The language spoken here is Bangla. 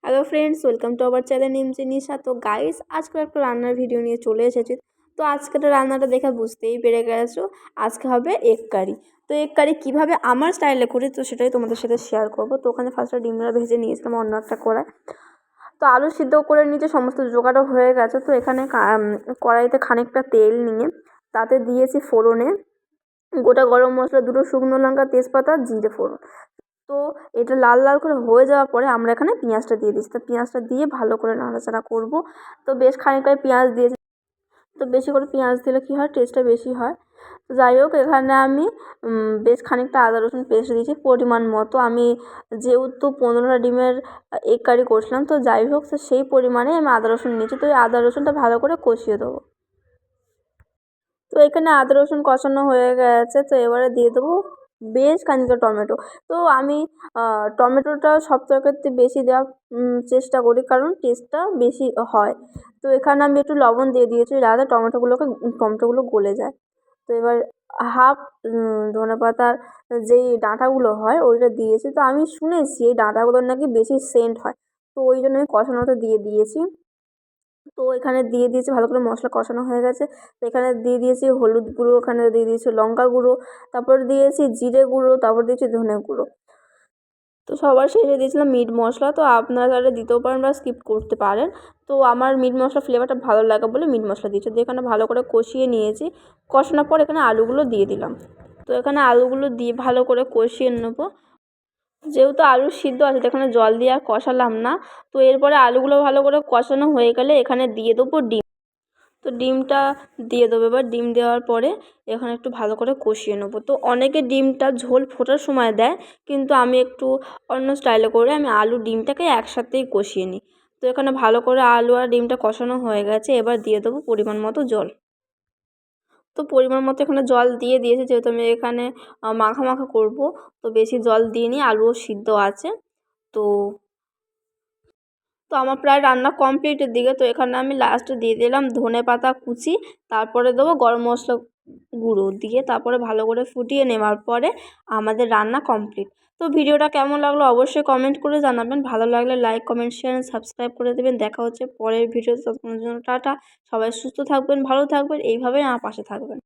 Hello friends, welcome to our channel Nimchi Nisha. তো গাইস, আজকে একটা রান্নার ভিডিও নিয়ে চলে এসেছি। তো আজকের রান্নাটা দেখে বুঝতেই পেরে গেছো, আজকে হবে এগ কারি। তো এগ কারি কীভাবে আমার স্টাইলে করি তো সেটাই তোমাদের সাথে শেয়ার করবো। তো ওখানে ফার্স্টে ডিমটা ভেজে নিয়েছিলাম অন্য একটা কড়াই। তো আলু সিদ্ধ করে নিচে সমস্ত জোগাড়ও হয়ে গেছে। তো এখানে কড়াইতে খানিকটা তেল নিয়ে তাতে দিয়েছি ফোড়নে গোটা গরম মশলা, দুটো শুকনো লঙ্কা, তেজপাতা, জিরে ফোড়ন। তো এটা লাল লাল করে হয়ে যাওয়ার পরে আমরা এখানে পেঁয়াজটা দিয়ে দিচ্ছি। তো পেঁয়াজটা দিয়ে ভালো করে নাড়াচাড়া করব। তো বেশ খানিকটাই পেঁয়াজ দিয়েছি। তো বেশি করে পেঁয়াজ দিলে কী হয়, টেস্টটা বেশি হয়। তো যাই হোক, এখানে আমি বেশ খানিকটা আদা রসুন পেস্ট দিয়েছি পরিমাণ মতো। আমি যেহেতু 15টা ডিমের এগ কারি করছিলাম, তো যাই হোক তো সেই পরিমাণে আমি আদা রসুন নিয়েছি। তো এই আদা রসুনটা ভালো করে কষিয়ে দেবো। তো এখানে আদা রসুন কষানো হয়ে গেছে। তো এবারে দিয়ে দেবো বেশ খানিকটা টমেটো। তো আমি টমেটোটা সব তরকারিতে বেশি দেওয়ার চেষ্টা করি, কারণ টেস্টটা বেশি হয়। তো এখানে আমি একটু লবণ দিয়ে দিয়েছি যাতে টমেটোগুলো গলে যায়। তো এবার হাফ ধনেপাতার যেই ডাঁটাগুলো হয় ওইটা দিয়েছি। তো আমি শুনেছি এই ডাঁটাগুলোর নাকি বেশি সেন্ট হয়, তো ওই জন্য আমি কষানোটা দিয়ে দিয়েছি। তো এখানে দিয়ে দিয়েছি, ভালো করে মশলা কষানো হয়ে গেছে। তো এখানে দিয়ে দিয়েছি হলুদ গুঁড়ো, ওখানে দিয়ে দিয়েছি লঙ্কা গুঁড়ো, তারপর দিয়েছি জিরে গুঁড়ো, তারপর দিয়েছি ধনে গুঁড়ো। তো সবার শেষে দিয়েছিলাম মিট মশলা। তো আপনারা তাহলে দিতেও পারেন বা স্কিপ করতে পারেন। তো আমার মিট মশলা ফ্লেভারটা ভালো লাগে বলে মিট মশলা দিয়েছি। তো এখানে ভালো করে কষিয়ে নিয়েছি। কষানোর পর এখানে আলুগুলো দিয়ে দিলাম। তো এখানে আলুগুলো দিয়ে ভালো করে কষিয়ে নেবো। যেহেতু আলু সিদ্ধ আছে তো এখানে জল দিয়ে আর কষালাম না। তো এরপরে আলুগুলো ভালো করে কষানো হয়ে গেলে এখানে দিয়ে দেবো ডিম। তো ডিমটা দিয়ে দেবো। এবার ডিম দেওয়ার পরে এখানে একটু ভালো করে কষিয়ে নেবো। তো অনেকে ডিমটা ঝোল ফোটার সময় দেয়, কিন্তু আমি একটু অন্য স্টাইলে করে আমি আলু ডিমটাকে একসাথেই কষিয়ে নিই। তো এখানে ভালো করে আলু আর ডিমটা কষানো হয়ে গেছে। এবার দিয়ে দেবো পরিমাণ মতো জল। তো পরিমাণ মতো এখানে জল দিয়ে দিয়েছি, যেহেতু আমি এখানে মাখা মাখা করবো। তো বেশি জল দিইনি, আলুও সিদ্ধ আছে। তো তো আমার প্রায় রান্না কমপ্লিটের দিকে। তো এখানে আমি লাস্টে দিয়ে দিলাম ধনেপাতা কুচি, তারপরে দেবো গরম মশলা গুঁড়ো দিয়ে, তারপরে ভালো করে ফুটিয়ে নেওয়ার পরে আমাদের রান্না কমপ্লিট। তো ভিডিওটা কেমন লাগলো অবশ্যই কমেন্ট করে জানাবেন। ভালো লাগলে like, comment, share and subscribe করে দেবেন। দেখা হচ্ছে পরের ভিডিওতে। ততক্ষণের জন্য টাটা। সবাই সুস্থ থাকবেন, ভালো থাকবেন, এইভাবেই আমার পাশে থাকবেন।